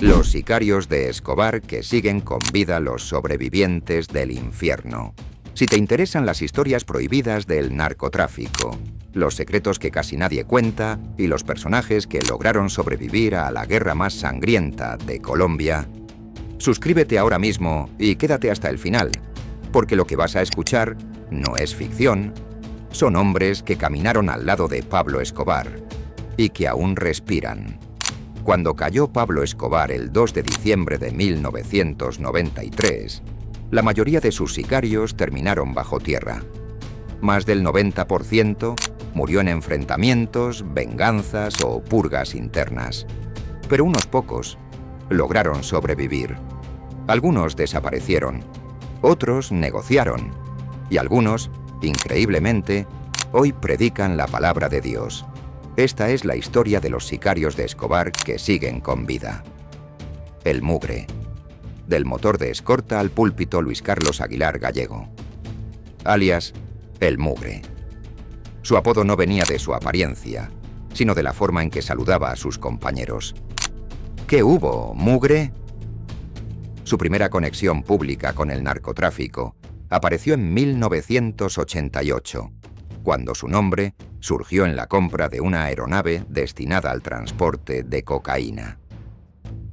Los sicarios de Escobar que siguen con vida los sobrevivientes del infierno. Si te interesan las historias prohibidas del narcotráfico, los secretos que casi nadie cuenta y los personajes que lograron sobrevivir a la guerra más sangrienta de Colombia, suscríbete ahora mismo y quédate hasta el final, porque lo que vas a escuchar no es ficción, son hombres que caminaron al lado de Pablo Escobar y que aún respiran. Cuando cayó Pablo Escobar el 2 de diciembre de 1993, la mayoría de sus sicarios terminaron bajo tierra. Más del 90% murió en enfrentamientos, venganzas o purgas internas. Pero unos pocos lograron sobrevivir. Algunos desaparecieron, otros negociaron y algunos, increíblemente, hoy predican la palabra de Dios. Esta es la historia de los sicarios de Escobar que siguen con vida. El Mugre. Del motor de escorta al púlpito Luis Carlos Aguilar Gallego, alias El Mugre. Su apodo no venía de su apariencia, sino de la forma en que saludaba a sus compañeros. ¿Qué hubo, Mugre? Su primera conexión pública con el narcotráfico apareció en 1988, cuando su nombre surgió en la compra de una aeronave destinada al transporte de cocaína.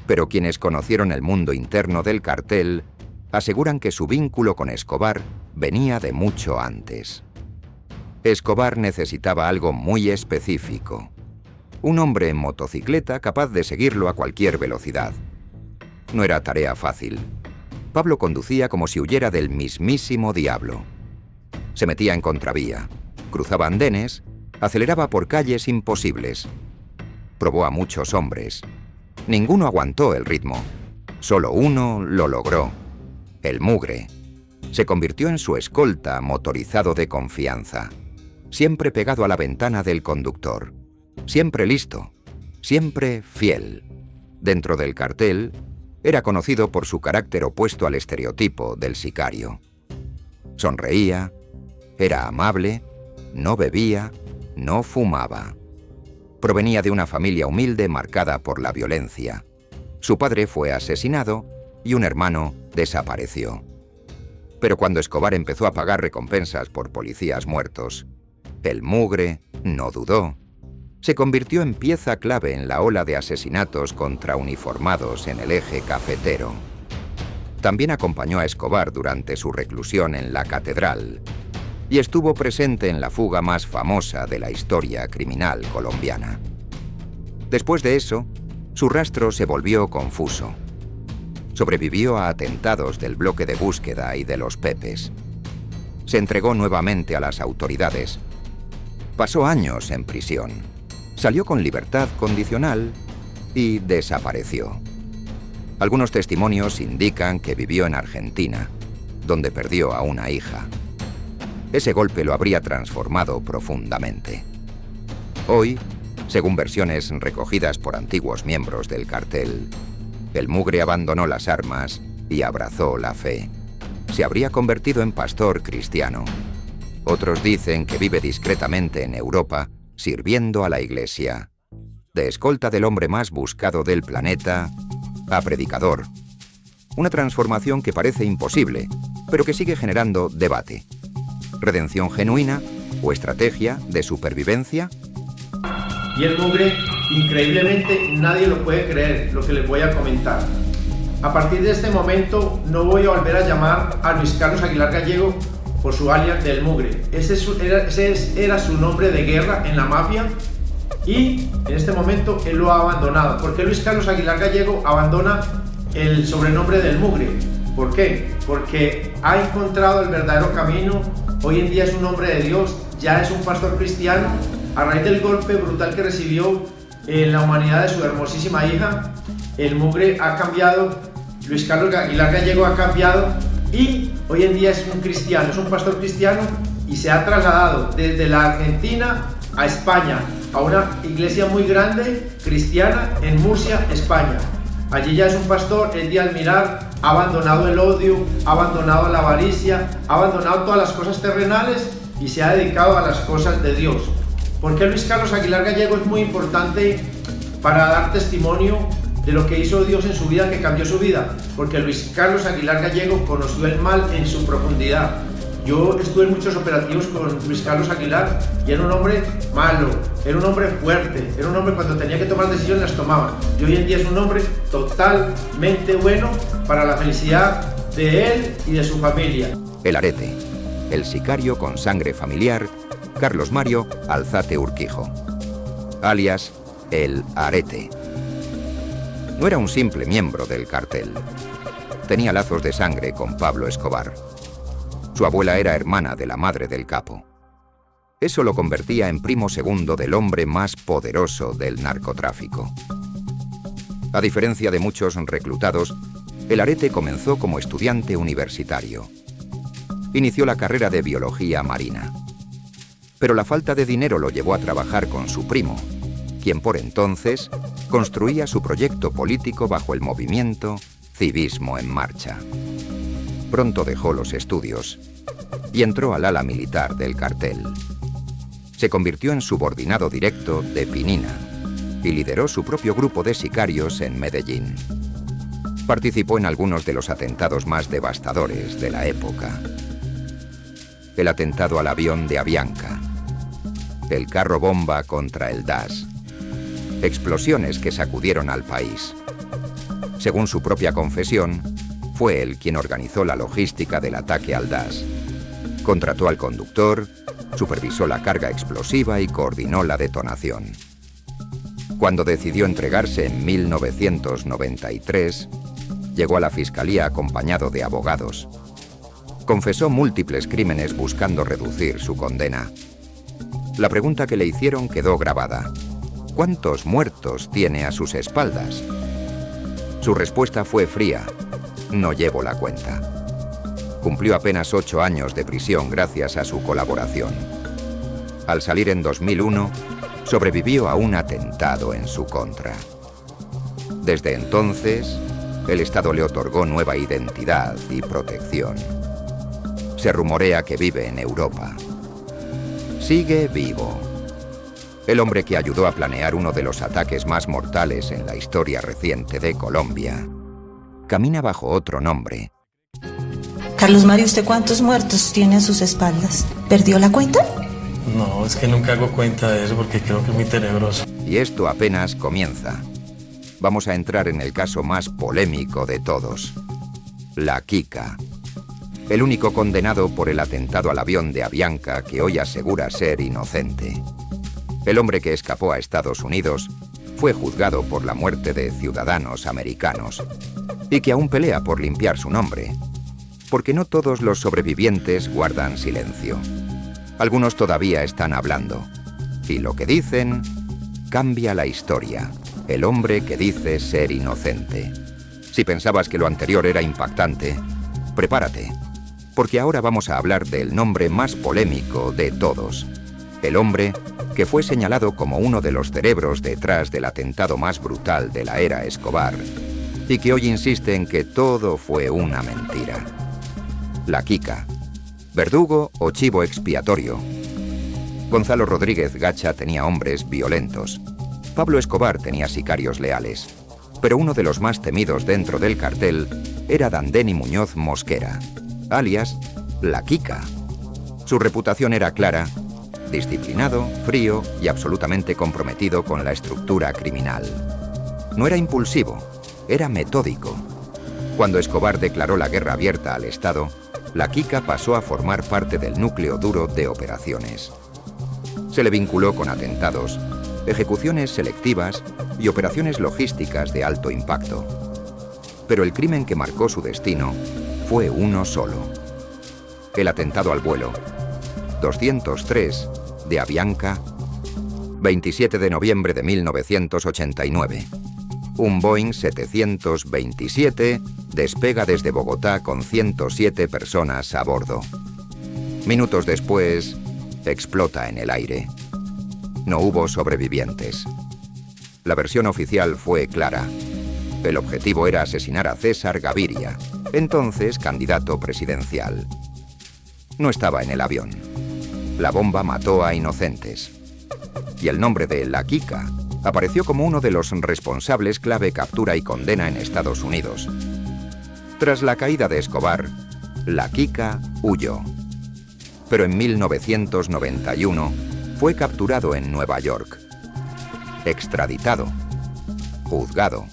Pero quienes conocieron el mundo interno del cartel aseguran que su vínculo con Escobar venía de mucho antes. Escobar necesitaba algo muy específico. Un hombre en motocicleta capaz de seguirlo a cualquier velocidad. No era tarea fácil. Pablo conducía como si huyera del mismísimo diablo. Se metía en contravía, cruzaba andenes, aceleraba por calles imposibles. Probó a muchos hombres. Ninguno aguantó el ritmo. Solo uno lo logró. El Mugre. Se convirtió en su escolta motorizado de confianza. Siempre pegado a la ventana del conductor. Siempre listo. Siempre fiel. Dentro del cartel, era conocido por su carácter opuesto al estereotipo del sicario. Sonreía, era amable, no bebía, no fumaba. Provenía de una familia humilde marcada por la violencia. Su padre fue asesinado y un hermano desapareció. Pero cuando Escobar empezó a pagar recompensas por policías muertos, el Mugre no dudó. Se convirtió en pieza clave en la ola de asesinatos contra uniformados en el eje cafetero. También acompañó a Escobar durante su reclusión en la Catedral y estuvo presente en la fuga más famosa de la historia criminal colombiana. Después de eso, su rastro se volvió confuso. Sobrevivió a atentados del bloque de búsqueda y de los Pepes. Se entregó nuevamente a las autoridades. Pasó años en prisión. Salió con libertad condicional y desapareció. Algunos testimonios indican que vivió en Argentina, donde perdió a una hija. Ese golpe lo habría transformado profundamente. Hoy, según versiones recogidas por antiguos miembros del cartel, el Mugre abandonó las armas y abrazó la fe. Se habría convertido en pastor cristiano. Otros dicen que vive discretamente en Europa, sirviendo a la Iglesia. De escolta del hombre más buscado del planeta a predicador. Una transformación que parece imposible, pero que sigue generando debate. ¿Redención genuina o estrategia de supervivencia? Y el Mugre, increíblemente, nadie lo puede creer, lo que les voy a comentar. A partir de este momento, no voy a volver a llamar a Luis Carlos Aguilar Gallego por su alias del Mugre. Ese era su nombre de guerra en la mafia y en este momento él lo ha abandonado. ¿Por qué Luis Carlos Aguilar Gallego abandona el sobrenombre del Mugre? ¿Por qué? Porque ha encontrado el verdadero camino. Hoy en día es un hombre de Dios, ya es un pastor cristiano. A raíz del golpe brutal que recibió en la humanidad de su hermosísima hija, el Mugre ha cambiado, Luis Carlos Aguilar Gallego ha cambiado y hoy en día es un cristiano, es un pastor cristiano y se ha trasladado desde la Argentina a España, a una iglesia muy grande cristiana en Murcia, España. Allí ya es un pastor, es de admirar, ha abandonado el odio, ha abandonado la avaricia, ha abandonado todas las cosas terrenales y se ha dedicado a las cosas de Dios. ¿Por qué Luis Carlos Aguilar Gallego es muy importante para dar testimonio de lo que hizo Dios en su vida, que cambió su vida, porque Luis Carlos Aguilar Gallego conoció el mal en su profundidad. Yo estuve en muchos operativos con Luis Carlos Aguilar y era un hombre malo, era un hombre fuerte, era un hombre cuando tenía que tomar decisiones las tomaba. Y hoy en día es un hombre totalmente bueno para la felicidad de él y de su familia. El Arete, el sicario con sangre familiar, Carlos Mario Alzate Urquijo, alias El Arete. No era un simple miembro del cartel. Tenía lazos de sangre con Pablo Escobar. Su abuela era hermana de la madre del capo. Eso lo convertía en primo segundo del hombre más poderoso del narcotráfico. A diferencia de muchos reclutados, El Arete comenzó como estudiante universitario. Inició la carrera de biología marina. Pero la falta de dinero lo llevó a trabajar con su primo, quien por entonces construía su proyecto político bajo el movimiento Civismo en Marcha. Pronto dejó los estudios y entró al ala militar del cartel. Se convirtió en subordinado directo de Pinina y lideró su propio grupo de sicarios en Medellín. Participó en algunos de los atentados más devastadores de la época. El atentado al avión de Avianca, el carro bomba contra el DAS, explosiones que sacudieron al país. Según su propia confesión, fue él quien organizó la logística del ataque al DAS. Contrató al conductor, supervisó la carga explosiva y coordinó la detonación. Cuando decidió entregarse en 1993, llegó a la fiscalía acompañado de abogados. Confesó múltiples crímenes buscando reducir su condena. La pregunta que le hicieron quedó grabada: ¿cuántos muertos tiene a sus espaldas? Su respuesta fue fría: no llevo la cuenta. Cumplió apenas 8 años de prisión gracias a su colaboración. Al salir en 2001, sobrevivió a un atentado en su contra. Desde entonces, el Estado le otorgó nueva identidad y protección. Se rumorea que vive en Europa. Sigue vivo. El hombre que ayudó a planear uno de los ataques más mortales en la historia reciente de Colombia camina bajo otro nombre. Carlos Mario, ¿usted cuántos muertos tiene a sus espaldas? ¿Perdió la cuenta? No, es que nunca hago cuenta de eso porque creo que es muy tenebroso. Y esto apenas comienza. Vamos a entrar en el caso más polémico de todos: La Quica. El único condenado por el atentado al avión de Avianca que hoy asegura ser inocente. El hombre que escapó a Estados Unidos fue juzgado por la muerte de ciudadanos americanos y que aún pelea por limpiar su nombre. Porque no todos los sobrevivientes guardan silencio. Algunos todavía están hablando. Y lo que dicen cambia la historia. El hombre que dice ser inocente. Si pensabas que lo anterior era impactante, prepárate. Porque ahora vamos a hablar del nombre más polémico de todos. El hombre que fue señalado como uno de los cerebros detrás del atentado más brutal de la era Escobar y que hoy insiste en que todo fue una mentira. La Quica, verdugo o chivo expiatorio. Gonzalo Rodríguez Gacha tenía hombres violentos. Pablo Escobar tenía sicarios leales. Pero uno de los más temidos dentro del cartel era Dandeni Muñoz Mosquera, alias La Quica. Su reputación era clara: disciplinado, frío y absolutamente comprometido con la estructura criminal. No era impulsivo, era metódico. Cuando Escobar declaró la guerra abierta al Estado, La Quica pasó a formar parte del núcleo duro de operaciones. Se le vinculó con atentados, ejecuciones selectivas y operaciones logísticas de alto impacto. Pero el crimen que marcó su destino fue uno solo: el atentado al vuelo 203 de Avianca, 27 de noviembre de 1989. Un Boeing 727 despega desde Bogotá con 107 personas a bordo. Minutos después, explota en el aire. No hubo sobrevivientes. La versión oficial fue clara. El objetivo era asesinar a César Gaviria, entonces candidato presidencial. No estaba en el avión. La bomba mató a inocentes. Y el nombre de La Quica Apareció como uno de los responsables clave captura y condena en Estados Unidos. Tras la caída de Escobar, La Quica huyó. Pero en 1991 fue capturado en Nueva York, extraditado, juzgado.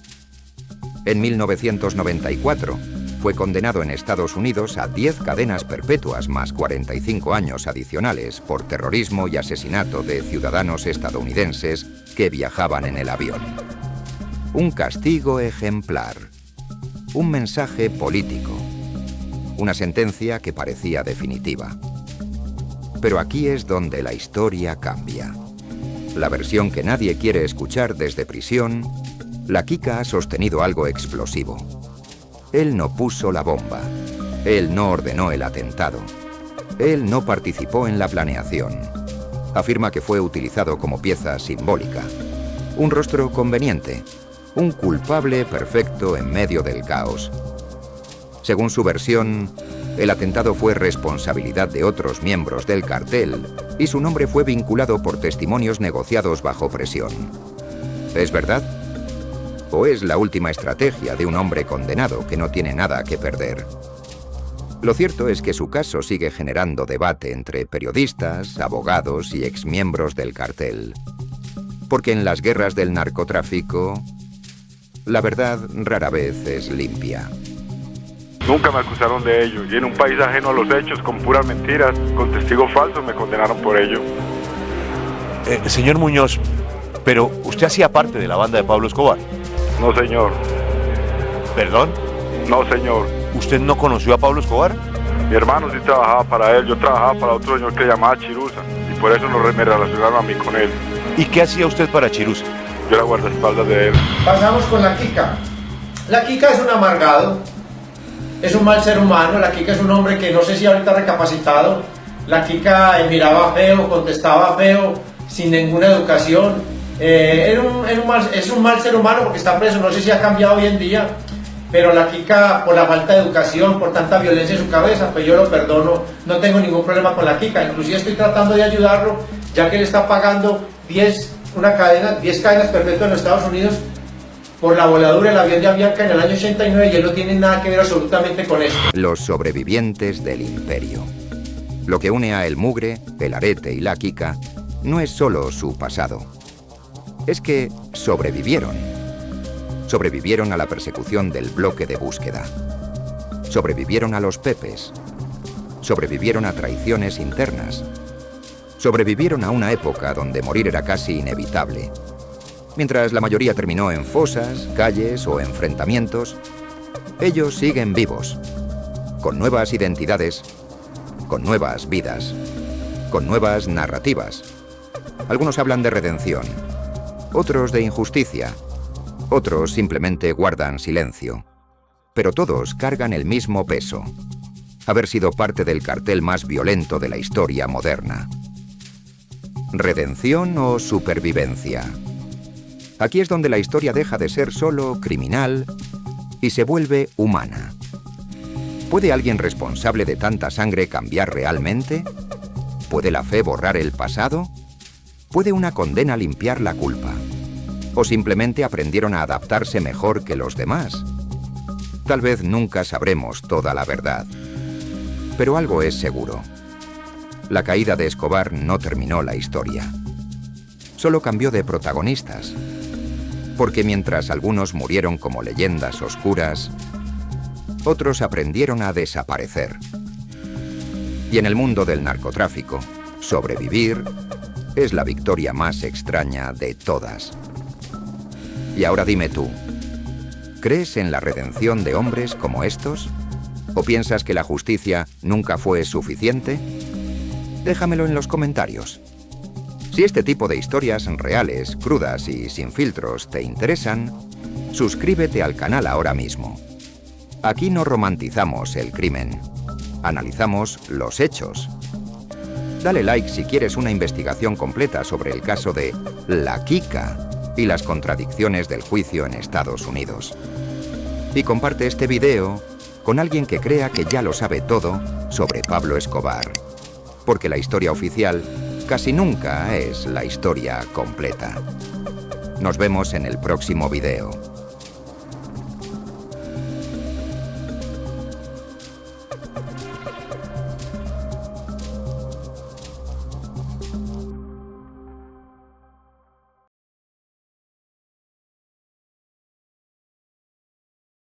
En 1994 fue condenado en Estados Unidos a 10 cadenas perpetuas más 45 años adicionales por terrorismo y asesinato de ciudadanos estadounidenses que viajaban en el avión. Un castigo ejemplar, un mensaje político, una sentencia que parecía definitiva. Pero aquí es donde la historia cambia. La versión que nadie quiere escuchar desde prisión, La Quica ha sostenido algo explosivo. Él no puso la bomba. Él no ordenó el atentado. Él no participó en la planeación. Afirma que fue utilizado como pieza simbólica. Un rostro conveniente. Un culpable perfecto en medio del caos. Según su versión, el atentado fue responsabilidad de otros miembros del cartel y su nombre fue vinculado por testimonios negociados bajo presión. ¿Es verdad? ¿O es la última estrategia de un hombre condenado que no tiene nada que perder? Lo cierto es que su caso sigue generando debate entre periodistas, abogados y exmiembros del cartel. Porque en las guerras del narcotráfico, la verdad rara vez es limpia. Nunca me acusaron de ello, y en un país ajeno a los hechos, con puras mentiras, con testigos falsos, me condenaron por ello. Señor Muñoz, pero usted hacía parte de la banda de Pablo Escobar. No, señor. ¿Perdón? No, señor. ¿Usted no conoció a Pablo Escobar? Mi hermano sí trabajaba para él, yo trabajaba para otro señor que se llamaba Chiruza, y por eso me relacionaron a mí con él. ¿Y qué hacía usted para Chiruza? Yo era guardaespaldas de él. Pasamos con La Quica. La Quica es un amargado, es un mal ser humano. La Quica es un hombre que no sé si ahorita ha recapacitado. La Quica miraba feo, contestaba feo, sin ninguna educación. Es un mal ser humano porque está preso, no sé si ha cambiado hoy en día, pero La Quica, por la falta de educación, por tanta violencia en su cabeza, pues yo lo perdono, no tengo ningún problema con La Quica. Inclusive estoy tratando de ayudarlo, ya que él está pagando 10 cadenas perpetuas en los Estados Unidos por la voladura del avión de Avianca en el año 89, y él no tiene nada que ver absolutamente con esto. Los sobrevivientes del imperio. Lo que une a El Mugre, El Arete y La Quica no es solo su pasado. Es que sobrevivieron. Sobrevivieron a la persecución del bloque de búsqueda. Sobrevivieron a los pepes. Sobrevivieron a traiciones internas. Sobrevivieron a una época donde morir era casi inevitable. Mientras la mayoría terminó en fosas, calles o enfrentamientos, ellos siguen vivos, con nuevas identidades, con nuevas vidas, con nuevas narrativas. Algunos hablan de redención, otros de injusticia, otros simplemente guardan silencio. Pero todos cargan el mismo peso: haber sido parte del cartel más violento de la historia moderna. ¿Redención o supervivencia? Aquí es donde la historia deja de ser solo criminal y se vuelve humana. ¿Puede alguien responsable de tanta sangre cambiar realmente? ¿Puede la fe borrar el pasado? ¿Puede una condena limpiar la culpa? ¿O simplemente aprendieron a adaptarse mejor que los demás? Tal vez nunca sabremos toda la verdad. Pero algo es seguro. La caída de Escobar no terminó la historia. Solo cambió de protagonistas. Porque mientras algunos murieron como leyendas oscuras, otros aprendieron a desaparecer. Y en el mundo del narcotráfico, sobrevivir es la victoria más extraña de todas. Y ahora dime tú, ¿crees en la redención de hombres como estos? ¿O piensas que la justicia nunca fue suficiente? Déjamelo en los comentarios. Si este tipo de historias reales, crudas y sin filtros te interesan, suscríbete al canal ahora mismo. Aquí no romantizamos el crimen, analizamos los hechos. Dale like si quieres una investigación completa sobre el caso de La Quica y las contradicciones del juicio en Estados Unidos. Y comparte este video con alguien que crea que ya lo sabe todo sobre Pablo Escobar. Porque la historia oficial casi nunca es la historia completa. Nos vemos en el próximo video.